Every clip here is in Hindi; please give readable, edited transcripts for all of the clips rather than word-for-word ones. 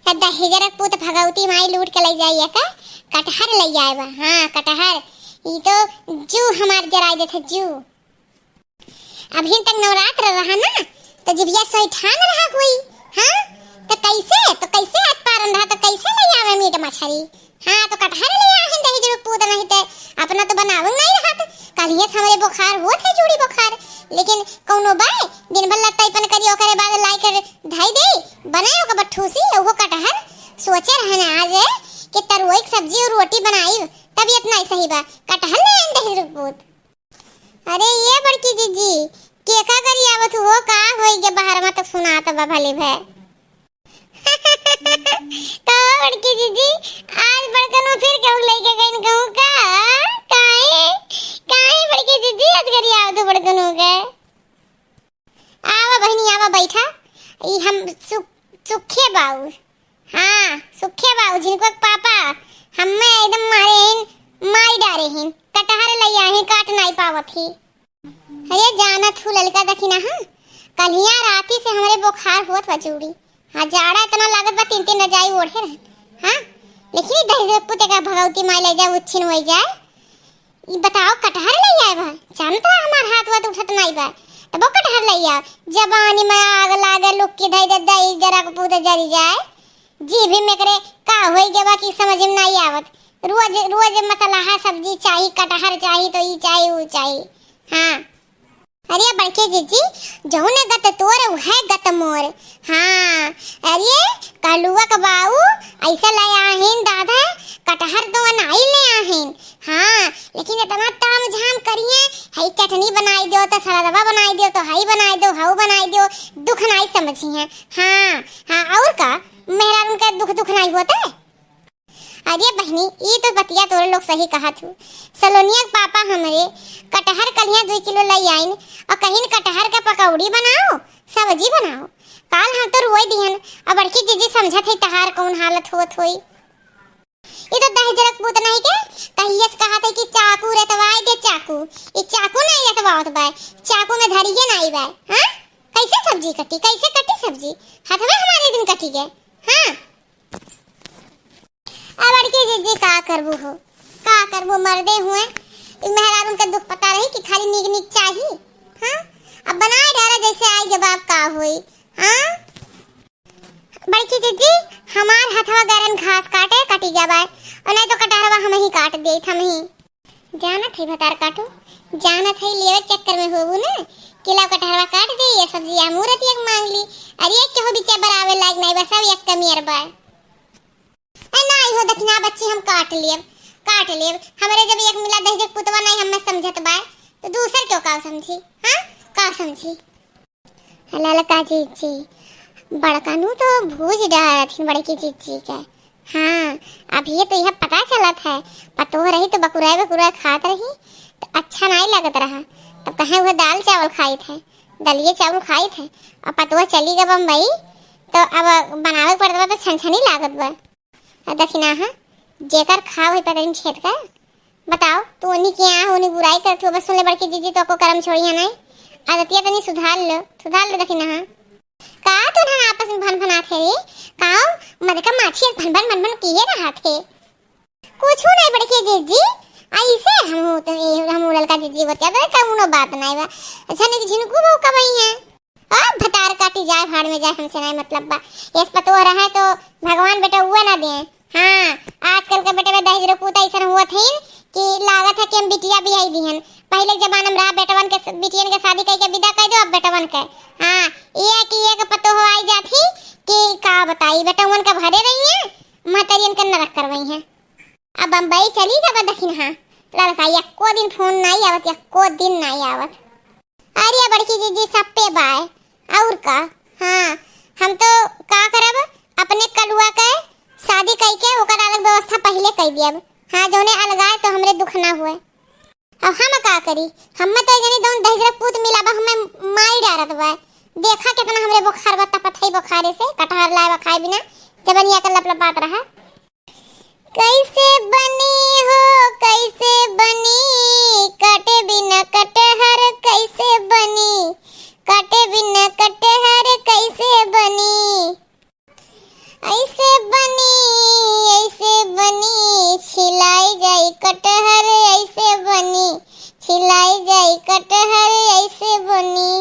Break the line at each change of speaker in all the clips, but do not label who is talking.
दहेजर पूत भगवती माई लूट के ले जाइए का कटहर ले जाए बा। हाँ कटहर ये तो जू हमार जराई देते जू। अभी तक नवरात्र रहा ना तो जिबिया सही ठान रहा कोई। हाँ तो कैसे आज पारन रहा तो कैसे ले आवे मीट मछली। हाँ तो कटहर ले आए दहेजर पूत नहीं तो अपना तो बनावे नहीं रहा। कल ये हमरे बुखार होत है जूड़ी बुखार लेकिन कौनो बाय दिन भर लत्ता पन करी ओकरे बाद लाई कर ढाई दे बनाए ओकर बठूसी ओहो कटहर सोचे रहना आज कि तरुई की सब्जी और रोटी बनाई तबीयत नहीं सही बा कटहर ले आंदे है रुपूत। अरे ये बड़की जीजी के का करी आवत हो का होई के बाहर में तो सुनात बा भले भे। तो बड़की जीजी आज बड़कनो फिर कहू लेके गइन कहू का काहे काहे बड़की जीजी आज करी आवत हो बड़कनो के। आवा बहनी आवा बैठा ई हम सुखे बाऊ। हाँ सुखे बाऊ जिनको पापा हमें एकदम मारी डारे हैं कटहर ले आए हैं काट नहीं पावत ही। अरे जाना थू ललका दखिना। हाँ कलिया राती से हमारे बुखार होत बा चूड़ी। हाँ जाड़ा इतना लागत बा तीन रजाई ओढ़े रहे। हाँ लेकिन दहेज पुते का भगवती माई ले जाए उच्छिन हो जाए। ये बताओ कटहर ले आए बा जानता हमार हाथ वात उठत नहीं बा तब कटहर ले आ जबानी में आग लागे लुक के धई दे दई जरा को पूते जरी जाए जीभ में करे का होई के बा की समझ में नहीं आवत। रोज रोज मसाला सब्जी चाहिए कटहर चाहिए तो ई चाहिए वो चाहिए। हाँ अरे बड़के जीजी जौने गत तोर है गत मोर। हाँ अरे कलुआ का बाऊ ऐसा ले आहिन दादा कटहर तो नहीं ले आहिन। हाँ लेकिन इतना ताम झाम करिए हई चटनी बनाई दो तो सलादवा बनाई दो तो हई बनाई दो हाउ बनाई दो दुख नहीं समझी है। हाँ हाँ और का मेरा उनका दुख नहीं होता है। अरे बहनी ये तो बतिया तोरे लोग सही कहा थू। सलोनिया पापा हमारे कटहर कलिया 2 किलो ले आइन और कहीं कटहर का पकौड़ी बनाओ सब्जी बनाओ काल हम तो रोई दिहन अब बड़की जीजी समझत है तहार कौन हालत होत होई। ये तो दहेजरक पूत नहीं के कहियस कहा थे कि चाकू रतवाए दे चाकू ये चाकू नहीं रतवावत बा चाकू में धरिए नहीं बा। हां कैसे सब्जी कटी कैसे कटी सब्जी हाथ में हमारे दिन कटी गए। हां अब लड़की जीजी का करबू हो का करबू मर्दे हुए मेहरान उनका दुख पता रही कि खाली नीक नीक चाहिए। हां अब बनाए डाला जैसे आई जवाब का होई। हां बड़की जीजी हमार हथवा गरन घास काटे कटी जाबा और नहीं तो कटहरवा हम ही काट दे हम ही जाना थे भतार काटो जाना थे लेवे चक्कर में होबू ना किला कटहरवा काट दे ये सब्जी अमूरत एक मांग ली अरे एक के हो बिचे बरावे लायक नहीं बस अब एक कमियर बा नहीं हो दखना बच्ची हम काट लेब हमरे जब एक मिला दहेज पुतवा नहीं हमें समझत बा तो दूसर क्यों का समझी। हां का समझी हलाल का जीजी बड़कानू तो भूज डाल थी बड़की जीजी के। हाँ अब ये तो यह पता चलत है पतो रही तो बकुरा खात रही तो अच्छा नहीं लगत रहा तब कहे वो दाल चावल खाई थे दलिए चावल खाई थे और पतवा चली गई बम्बई तो अब बनावे पड़ता तो छनछनी लागत बा दखिना। हाँ जेकर खाओ है पता छेद का बताओ तू उन्हीं की यहाँ उन्हीं बुराई करती हो बस सुन ले बड़की जीजी तो को कर्म छोड़ी है नहीं आदतिया तनी सुधार लो दखिना। हाँ का तो ना आपस में भन भना थे रे काओ मद का माछी भन भन किए रहा थे कुछ नहीं बड़की जीजी ऐसे हम लड़का जीजी बतिया तो कौनो बात नहीं बा अच्छा नहीं झिनको वो कब आई है अब भतार काटी जाए भाड़ में जाए हमसे नहीं मतलब बा इस पतो रहा है तो भगवान बेटा हुआ ना दे। हाँ आजकल के बेटे में दहेज पूत ऐसा हुआ थे कि लागत है कि हम बिटिया भी आई दिहन पहले जमाना में रहा बेटवन के बिटियन के शादी करके विदा कर दो अब बेटवन के। हाँ ये कि एक पतो हो आई जाती कि का बताई बेटवन का भरे रही है महतरियन के नरक करवई है। अब बम्बई चली गब दखिन। हाँ लड़का एको दिन फोन नहीं आवत एको दिन नहीं आवत। अरे बड़की जीजी सब पे बाय और का। हाँ हम तो का करब अपने कलुआ के शादी कई के ओकर अलग व्यवस्था पहले कर दियब। हाँ जोने अलगाए तो हमरे दुख ना हुए अब हम का करी हमें तो जनी दोन दहेज पूत मिला बा हमें माई डारत बा देखा कितना हमरे बुखार बता पथई बुखारे से कटहर लाए खाए बिना जबनिया का लपलपात रहा। कैसे बनी हो कैसे बनी कटे बिना कटहर कैसे बनी कटे बिना कटहर कैसे बनी ऐसे कटहर ऐसे बनी।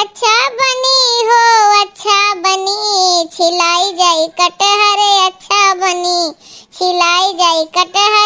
अच्छा बनी हो अच्छा बनी, छिलाई जाई कटहर अच्छा बनी, छिलाई जाई कटहर